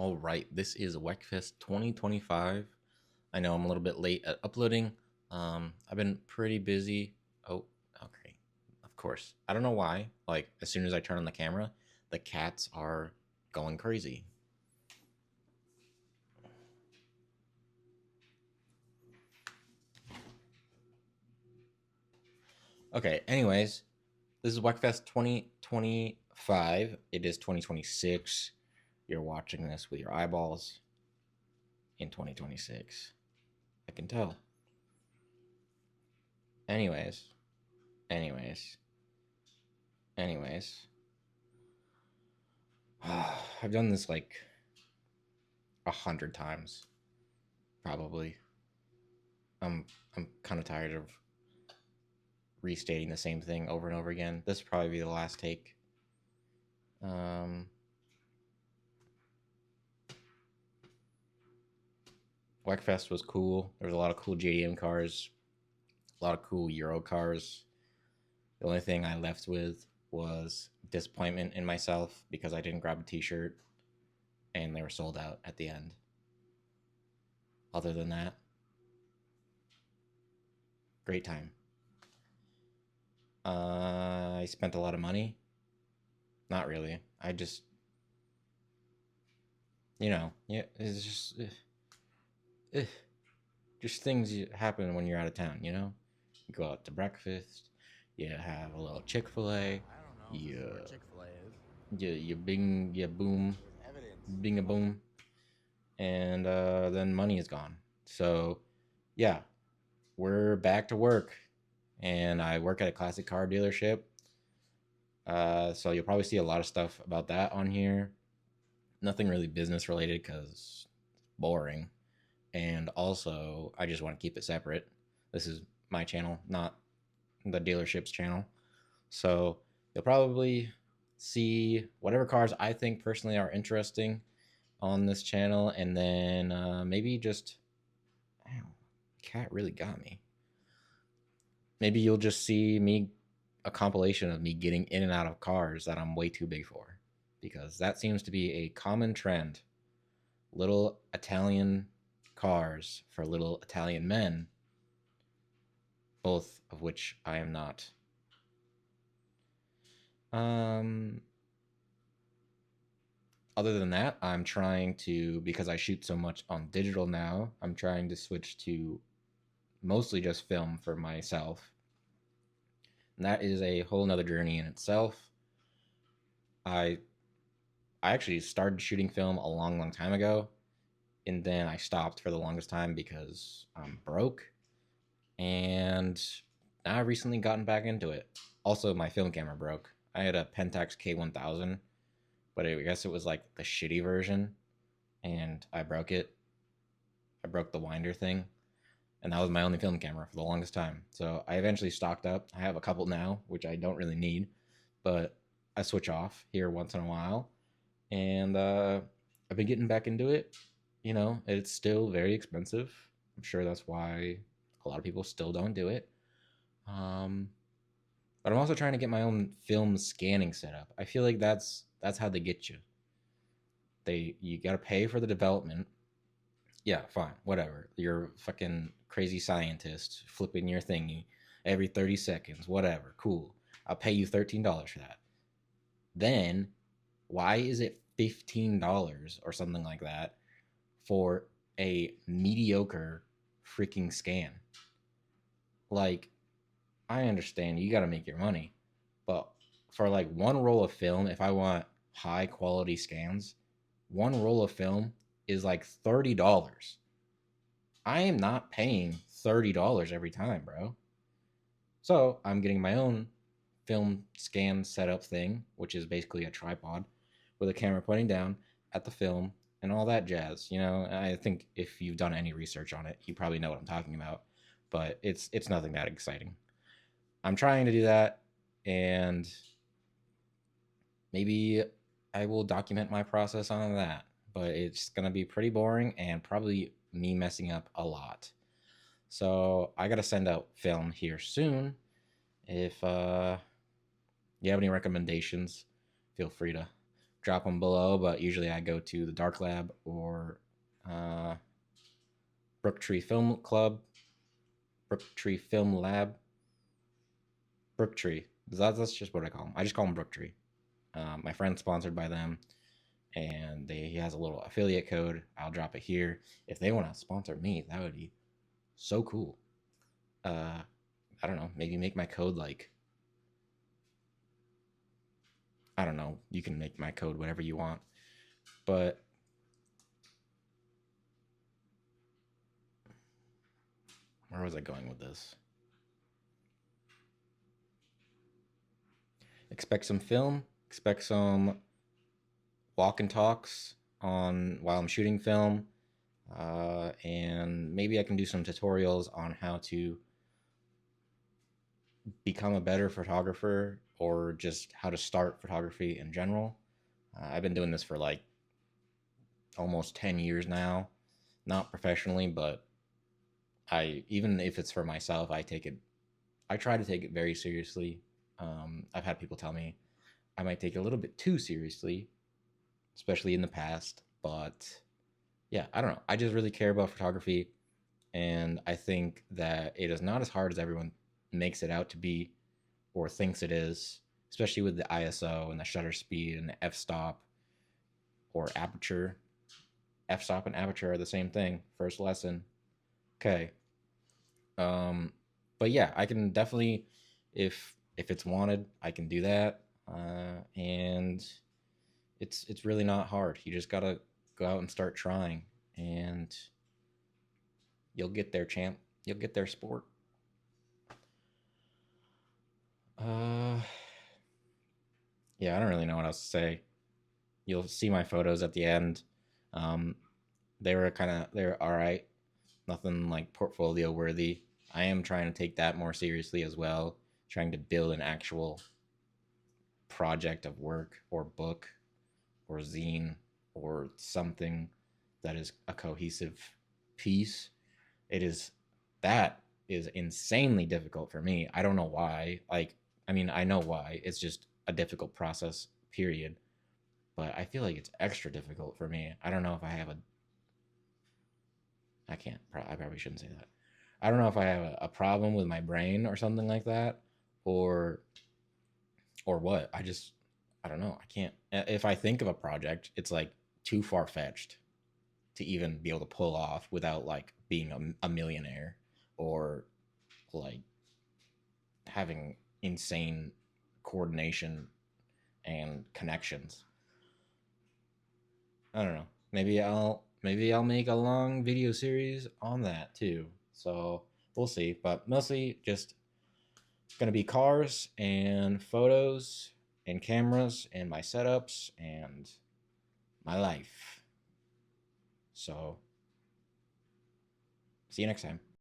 All right, this is Wekfest 2025. I know I'm a little bit late at uploading. I've been pretty busy. Oh, okay. Of course. I don't know why. Like, as soon as I turn on the camera, the cats are going crazy. Okay, anyways, this is Wekfest 2025. It is 2026. You're watching this with your eyeballs in 2026. I can tell. Anyways, anyways, anyways. I've done this like 100 times, probably. I'm kind of tired of restating the same thing over and over again. This will probably be the last take. Um, Wekfest was cool. There was a lot of cool JDM cars, a lot of cool Euro cars. The only thing I left with was disappointment in myself because I didn't grab a T-shirt, and they were sold out at the end. Other than that, great time. I spent a lot of money. Not really. I just, yeah, it's eh, just things happen when you're out of town. You go out to breakfast, you have a little Chick-fil-A, I don't know you where Chick-fil-A is. you bing, you boom, With evidence. bing a boom, and then money is gone. So yeah, we're back to work, and I work at a classic car dealership. So you'll probably see a lot of stuff about that on here. Nothing really business related because it's boring. And also, I just want to keep it separate. This is my channel, not the dealership's channel. So you'll probably see whatever cars I think personally are interesting on this channel, and then maybe just, ow, cat really got me. Maybe you'll just see me a compilation of me getting in and out of cars that I'm way too big for, because that seems to be a common trend. Little Italian cars for little Italian men, both of which I am not. Um, Other than that, I'm trying to, because I shoot so much on digital now, I'm trying to switch to mostly just film for myself. And that is a whole nother journey in itself. I I actually started shooting film a long, long time ago, and then I stopped for the longest time because I'm broke. And now I've recently gotten back into it. Also, my film camera broke. I had a Pentax K1000, but I guess it was like the shitty version, and I broke it. I broke the winder thing, and that was my only film camera for the longest time. So I eventually stocked up. I have a couple now, which I don't really need, but I switch off here once in a while, and I've been getting back into it. It's still very expensive. I'm sure that's why a lot of people still don't do it. Um, but I'm also trying to get my own film scanning setup. I feel like that's how they get you. You gotta pay for the development. Yeah, fine, whatever. You're a fucking crazy scientist flipping your thingy every 30 seconds, whatever. Cool. I'll pay you $13 for that. Then why is it $15 or something like that for a mediocre freaking scan? Like, I understand you got to make your money, but for like one roll of film, if I want high quality scans, one roll of film is like $30. I am not paying $30 every time, bro. So I'm getting my own film scan setup thing, which is basically a tripod with a camera pointing down at the film and all that jazz. I think if you've done any research on it, you probably know what I'm talking about. But it's nothing that exciting. I'm trying to do that, and maybe I will document my process on that. But it's gonna be pretty boring and probably me messing up a lot. So I gotta send out film here soon. If you have any recommendations, feel free to drop them below. But usually I go to the Dark Lab or uh, Brooktree Film Club, Brooktree Film Lab, Brooktree. That's just what I call them. I just call them Brooktree. My friend's sponsored by them, and he has a little affiliate code. I'll drop it here. If they want to sponsor me, that would be so cool. Uh, I don't know. Maybe make my code like, I don't know. You can make my code whatever you want. But where was I going with this? Expect some film. Expect some walk and talks on while I'm shooting film. And maybe I can do some tutorials on how to become a better photographer or just how to start photography in general. I've been doing this for like almost 10 years now, not professionally, but even if it's for myself, I try to take it very seriously. I've had people tell me I might take it a little bit too seriously, especially in the past, but yeah, I don't know. I just really care about photography, and I think that it is not as hard as everyone makes it out to be or thinks it is, especially with the ISO and the shutter speed and the f-stop or aperture. F-stop and aperture are the same thing. First lesson. Okay. Um, but yeah, I can definitely, if it's wanted, I can do that. And it's really not hard. You just gotta go out and start trying, and you'll get there, champ. You'll get there, sport. Uh, yeah, I don't really know what else to say. You'll see my photos at the end. Um, they're all right. Nothing like portfolio worthy. I am trying to take that more seriously as well. Trying to build an actual project of work or book or zine or something that is a cohesive piece. It is that is insanely difficult for me. I don't know why. Like, I mean, I know why. It's just a difficult process, period. But I feel like it's extra difficult for me. I don't know if I have a. I can't. I probably shouldn't say that. I don't know if I have a problem with my brain or something like that, or what. I don't know. I can't. If I think of a project, it's like too far fetched to even be able to pull off without like being a millionaire or like having insane coordination and connections. I don't know. Maybe I'll make a long video series on that too. So we'll see. But mostly just gonna be cars and photos and cameras and my setups and my life. So see you next time.